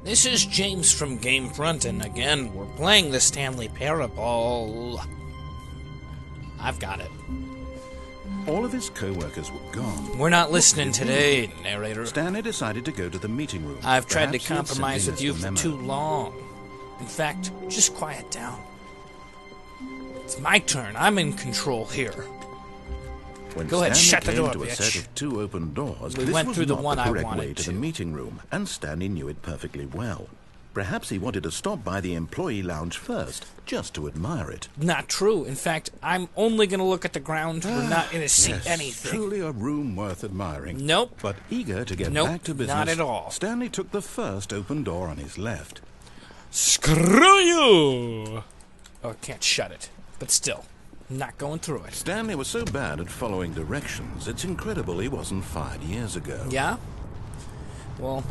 This is James from GameFront, and again, we're playing the Stanley Parable. I've got it. All of his co-workers were gone. We're not listening today, narrator. Stanley decided to go to the meeting room. I've tried to Perhaps he had compromise simply with you missed for the too memo. long. In fact, just quiet down. It's my turn. I'm in control here. When Go ahead, Stanley shut the came door, to a bitch. set of two open doors, We this went was through the not one I correct wanted way to to. the meeting room, and Stanley knew it perfectly well. Perhaps he wanted to stop by the employee lounge first, just to admire it. Not true. In fact, I'm only going to look at the ground. We're not going to see Yes, anything. truly a room worth admiring. Nope. But eager to get Nope, back to business, not at all. Stanley took the first open door on his left. Screw you! Oh, I can't shut it. But still, not going through it. Stanley was so bad at following directions, it's incredible he wasn't fired years ago. Yeah? Well,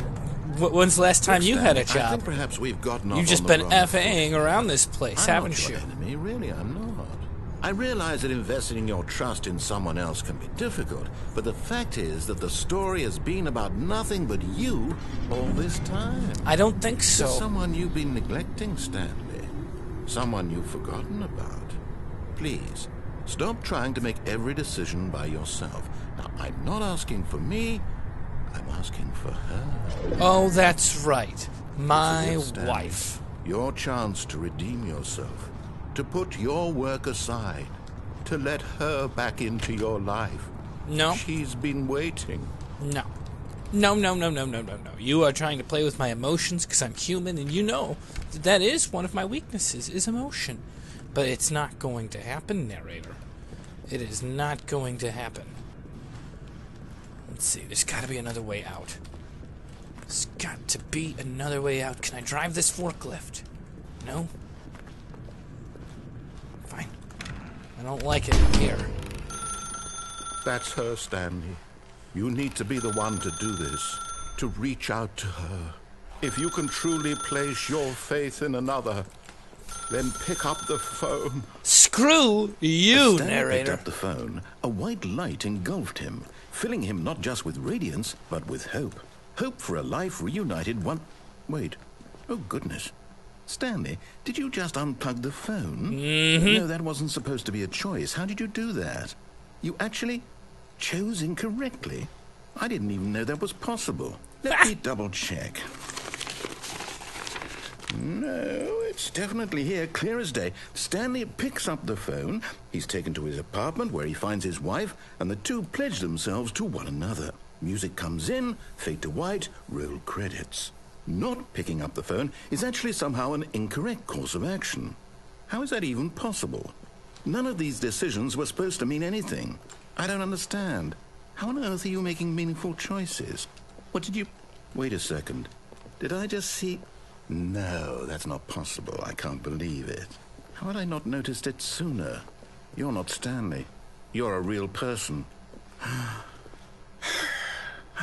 when's the last time you had a Stanley, I think job? perhaps we've gotten off You've just on been the wrong FAing foot. around this place, I'm haven't not you? your enemy, really, I'm not. I realize that investing your trust in someone else can be difficult, but the fact is that the story has been about nothing but you all this time. I don't think so. There's someone you've been neglecting, Stanley. Someone you've forgotten about. Please, stop trying to make every decision by yourself. Now, I'm not asking for me, I'm asking for her. Oh, that's right. My This is it, Stanley. wife. Your chance to redeem yourself, to put your work aside, to let her back into your life. No. She's been waiting. No. No. You are trying to play with my emotions because I'm human, and you know that is one of my weaknesses, is emotion. But it's not going to happen, narrator. It is not going to happen. Let's see, there's got to be another way out. There's got to be another way out. Can I drive this forklift? No? Fine. I don't like it in here. That's her, Stanley. You need to be the one to do this, to reach out to her. If you can truly place your faith in another, then pick up the phone. Screw you, As Stanley narrator. picked up the phone, a white light engulfed him, filling him not just with radiance, but with hope. Hope for a life reunited one... Wait. Oh, goodness. Stanley, did you just unplug the phone? Mm-hmm. No, that wasn't supposed to be a choice. How did you do that? You actually chose incorrectly? I didn't even know that was possible. Let me double-check. No, it's definitely here, clear as day. Stanley picks up the phone. He's taken to his apartment where he finds his wife, and the two pledge themselves to one another. Music comes in, fade to white, roll credits. Not picking up the phone is actually somehow an incorrect course of action. How is that even possible? None of these decisions were supposed to mean anything. I don't understand. How on earth are you making meaningful choices? What did you... Wait a second. Did I just see... No, that's not possible. I can't believe it. How had I not noticed it sooner? You're not Stanley. You're a real person. I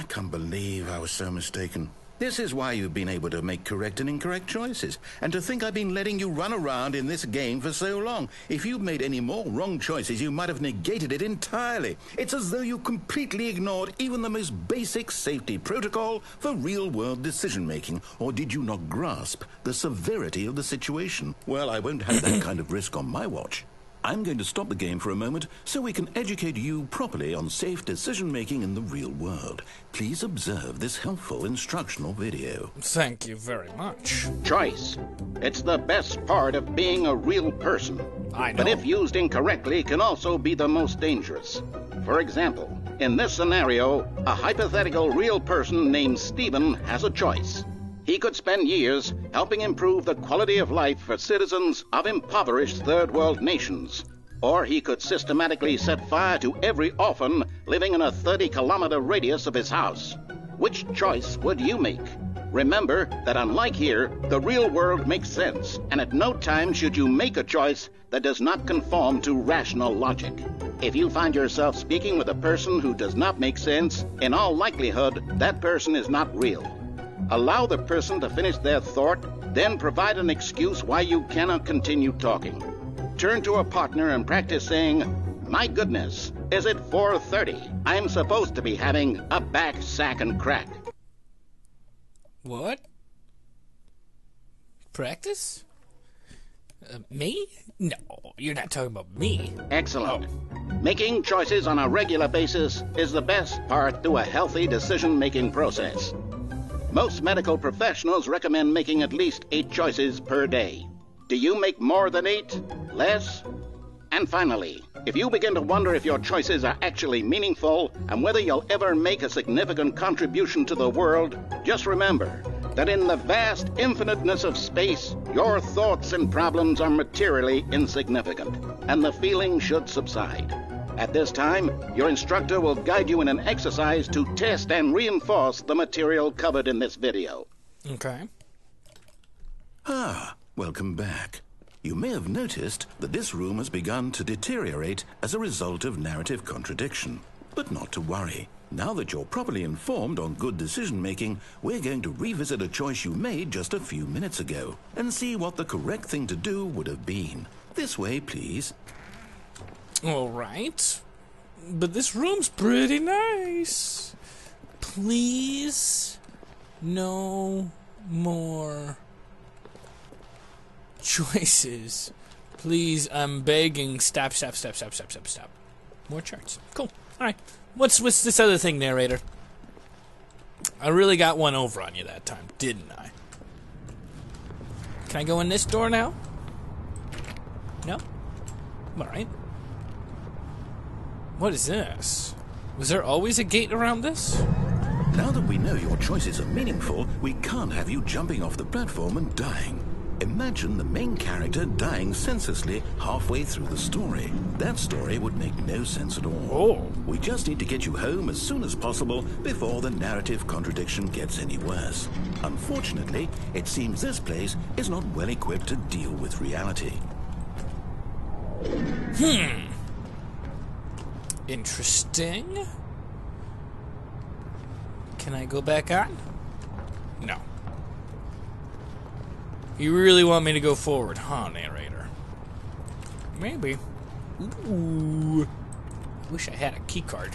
can't believe I was so mistaken. This is why you've been able to make correct and incorrect choices. And to think I've been letting you run around in this game for so long. If you'd made any more wrong choices, you might have negated it entirely. It's as though you completely ignored even the most basic safety protocol for real-world decision-making. Or did you not grasp the severity of the situation? Well, I won't have that kind of risk on my watch. I'm going to stop the game for a moment so we can educate you properly on safe decision-making in the real world. Please observe this helpful instructional video. Thank you very much. Choice. It's the best part of being a real person. I know. But if used incorrectly, can also be the most dangerous. For example, in this scenario, a hypothetical real person named Stephen has a choice. He could spend years helping improve the quality of life for citizens of impoverished third world nations. Or he could systematically set fire to every orphan living in a 30-kilometer radius of his house. Which choice would you make? Remember that unlike here, the real world makes sense, and at no time should you make a choice that does not conform to rational logic. If you find yourself speaking with a person who does not make sense, in all likelihood, that person is not real. Allow the person to finish their thought, then provide an excuse why you cannot continue talking. Turn to a partner and practice saying, "My goodness, is it 4:30? I'm supposed to be having a back, sack, and crack." What? Practice? Me? No, you're not talking about me. Excellent. Making choices on a regular basis is the best part to a healthy decision-making process. Most medical professionals recommend making at least 8 choices per day. Do you make more than 8? Less? And finally, if you begin to wonder if your choices are actually meaningful and whether you'll ever make a significant contribution to the world, just remember that in the vast infiniteness of space, your thoughts and problems are materially insignificant, and the feeling should subside. At this time, your instructor will guide you in an exercise to test and reinforce the material covered in this video. Okay. Ah, welcome back. You may have noticed that this room has begun to deteriorate as a result of narrative contradiction. But not to worry. Now that you're properly informed on good decision-making, we're going to revisit a choice you made just a few minutes ago and see what the correct thing to do would have been. This way, please. All right. But this room's pretty nice. Please, no more choices. Please, I'm begging. Stop. More charts. Cool. All right. What's this other thing, narrator? I really got one over on you that time, didn't I? Can I go in this door now? No? All right. What is this? Was there always a gate around this? Now that we know your choices are meaningful, we can't have you jumping off the platform and dying. Imagine the main character dying senselessly halfway through the story. That story would make no sense at all. Oh. We just need to get you home as soon as possible before the narrative contradiction gets any worse. Unfortunately, it seems this place is not well equipped to deal with reality. Interesting. Can I go back on? No. You really want me to go forward, huh, narrator? Maybe. Ooh. I wish I had a key card.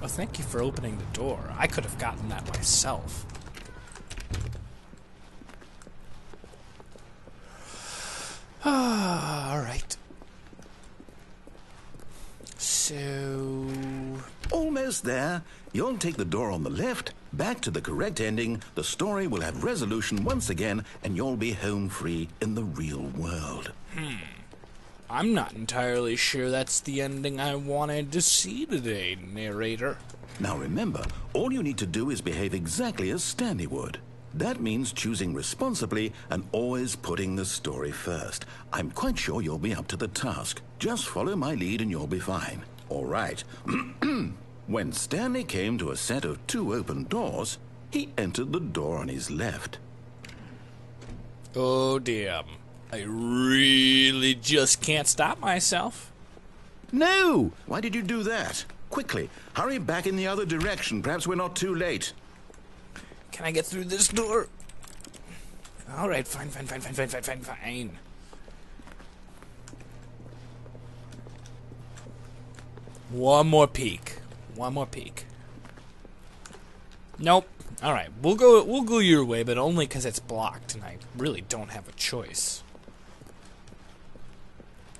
Oh, thank you for opening the door. I could have gotten that myself. All right. So... Almost there. You'll take the door on the left, back to the correct ending, the story will have resolution once again, and you'll be home free in the real world. I'm not entirely sure that's the ending I wanted to see today, narrator. Now remember, all you need to do is behave exactly as Stanley would. That means choosing responsibly and always putting the story first. I'm quite sure you'll be up to the task. Just follow my lead and you'll be fine. All right. When Stanley came to a set of 2 open doors, he entered the door on his left. Oh, damn. I really just can't stop myself. No! Why did you do that? Quickly, hurry back in the other direction. Perhaps we're not too late. Can I get through this door? All right, fine. One more peek. Nope. All right, we'll go your way, but only because it's blocked, and I really don't have a choice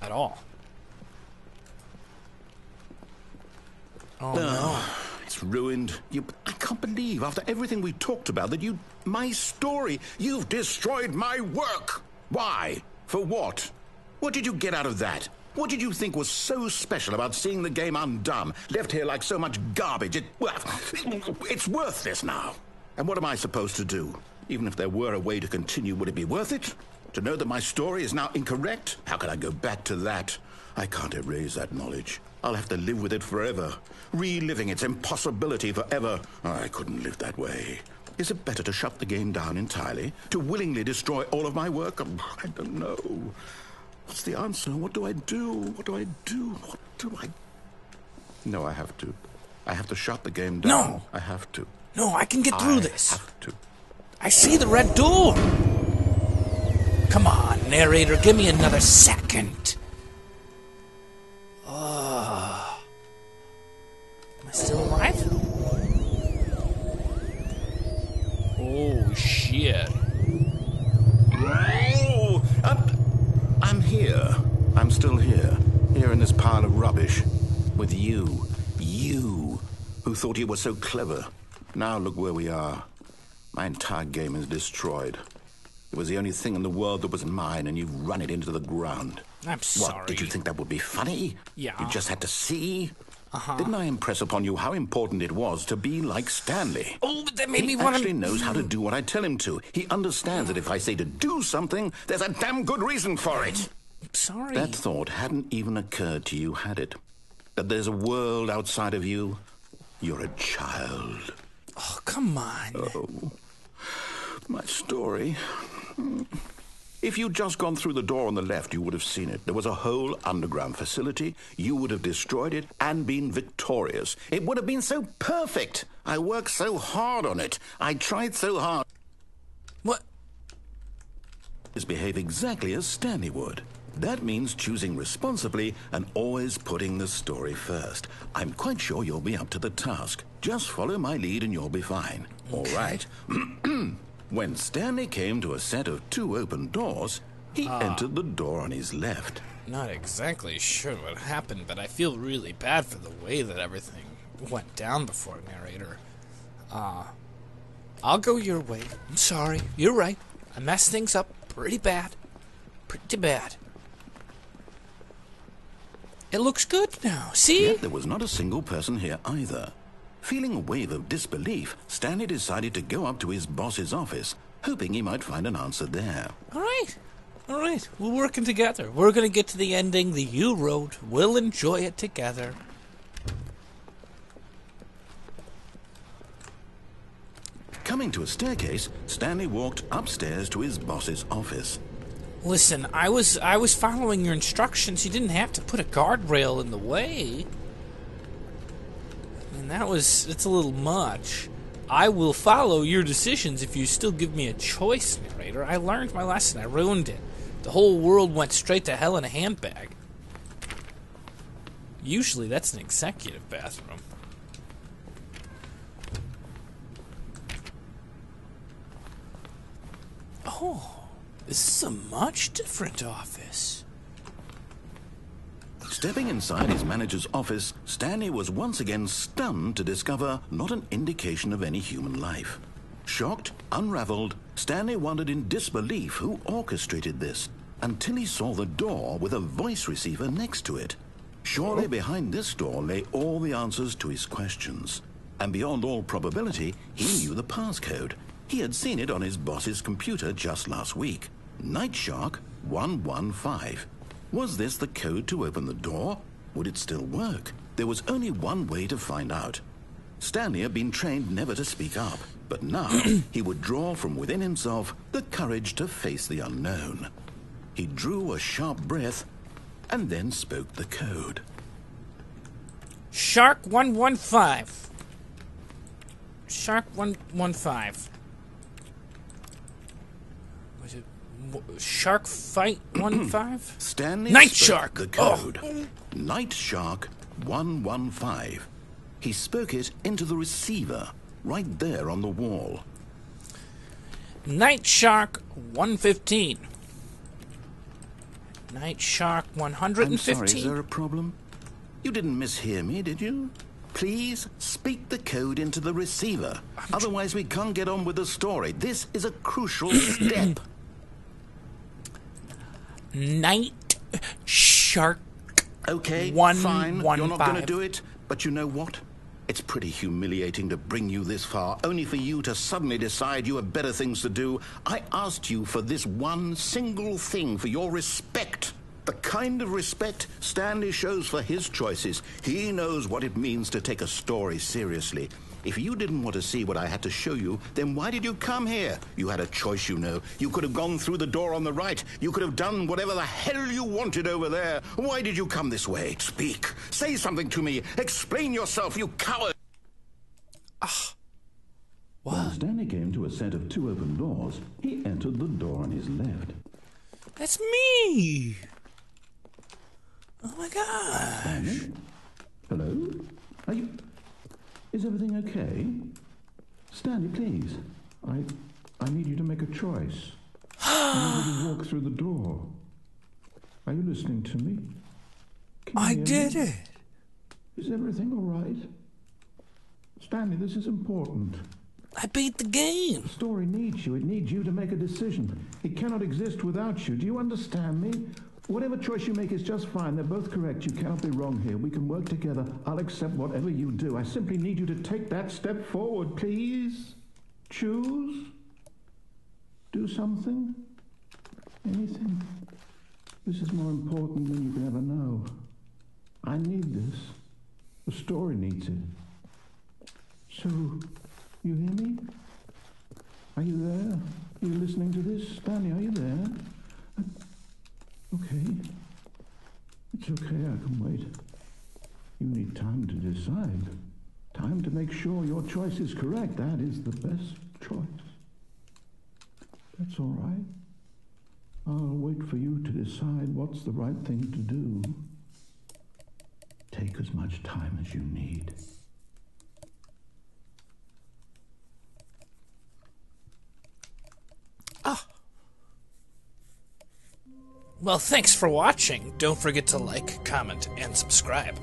at all. Oh no. It's ruined. I can't believe, after everything we talked about, that my story, you've destroyed my work. Why? For what? What did you get out of that? What did you think was so special about seeing the game undone, left here like so much garbage? It's worthless now. And what am I supposed to do? Even if there were a way to continue, would it be worth it? To know that my story is now incorrect? How can I go back to that? I can't erase that knowledge. I'll have to live with it forever, reliving its impossibility forever. I couldn't live that way. Is it better to shut the game down entirely? To willingly destroy all of my work? I don't know. What's the answer? What do I do? No, I have to. I have to shut the game down. No! I have to. No, I can get through this. I have to. I see the red door. Come on, narrator, give me another second. Am I still alive? Oh, shit. thought you were so clever. Now look where we are. My entire game is destroyed. It was the only thing in the world that was mine, and you've run it into the ground. I'm sorry. What, did you think that would be funny? Yeah. You just had to see? Uh-huh. Didn't I impress upon you how important it was to be like Stanley? Oh, but that made me want to... He actually knows how to do what I tell him to. He understands that if I say to do something, there's a damn good reason for it. I'm sorry. That thought hadn't even occurred to you, had it? That there's a world outside of you? You're a child. Oh, come on. Oh, my story. If you'd just gone through the door on the left, you would have seen it. There was a whole underground facility. You would have destroyed it and been victorious. It would have been so perfect. I worked so hard on it. I tried so hard. What? Behave exactly as Stanley would. That means choosing responsibly and always putting the story first. I'm quite sure you'll be up to the task. Just follow my lead and you'll be fine. Okay. All right. When Stanley came to a set of 2 open doors, he entered the door on his left. Not exactly sure what happened, but I feel really bad for the way that everything went down before, narrator. I'll go your way. I'm sorry. You're right. I messed things up pretty bad. Pretty bad. It looks good now. See? Yet there was not a single person here either. Feeling a wave of disbelief, Stanley decided to go up to his boss's office, hoping he might find an answer there. All right. We're working together. We're going to get to the ending that you wrote. We'll enjoy it together. Coming to a staircase, Stanley walked upstairs to his boss's office. Listen, I was following your instructions. You didn't have to put a guardrail in the way. I mean, it's a little much. I will follow your decisions if you still give me a choice, narrator. I learned my lesson. I ruined it. The whole world went straight to hell in a handbag. Usually that's an executive bathroom. Oh. This is a much different office. Stepping inside his manager's office, Stanley was once again stunned to discover not an indication of any human life. Shocked, unraveled, Stanley wondered in disbelief who orchestrated this, until he saw the door with a voice receiver next to it. Surely behind this door lay all the answers to his questions. And beyond all probability, he knew the passcode. He had seen it on his boss's computer just last week. Night Shark 115. Was this the code to open the door? Would it still work? There was only one way to find out. Stanley had been trained never to speak up, but now he would draw from within himself the courage to face the unknown. He drew a sharp breath and then spoke the code. Shark 115. Shark 115. Was it Shark Fight 15? Stanley Night spoke Shark. The code. Night Shark 115. He spoke it into the receiver, right there on the wall. Night Shark 115. Night Shark 115. I'm sorry, is there a problem? You didn't mishear me, did you? Please speak the code into the receiver. Otherwise, we can't get on with the story. This is a crucial step. Night Shark. Okay, 115. fine. You're not going to do it. But you know what? It's pretty humiliating to bring you this far, only for you to suddenly decide you have better things to do. I asked you for this one single thing, for your respect. The kind of respect Stanley shows for his choices. He knows what it means to take a story seriously. If you didn't want to see what I had to show you, then why did you come here? You had a choice, you know. You could have gone through the door on the right. You could have done whatever the hell you wanted over there. Why did you come this way? Speak. Say something to me. Explain yourself, you coward. What? When Stanley came to a set of 2 open doors, he entered the door on his left. That's me. Oh my gosh. Stanley? Hello? Are you... Is everything okay? Stanley, please. I need you to make a choice. I need you to walk through the door. Are you listening to me? Can you I hear did me? it. Is everything all right? Stanley, this is important. I beat the game. The story needs you. It needs you to make a decision. It cannot exist without you. Do you understand me? Whatever choice you make is just fine. They're both correct. You cannot be wrong here. We can work together. I'll accept whatever you do. I simply need you to take that step forward, please. Choose. Do something. Anything. This is more important than you can ever know. I need this. The story needs it. So, you hear me? Are you there? Are you listening to this? Stanley, are you there? Okay. It's okay, I can wait. You need time to decide. Time to make sure your choice is correct. That is the best choice. That's all right. I'll wait for you to decide what's the right thing to do. Take as much time as you need. Well, thanks for watching. Don't forget to like, comment, and subscribe.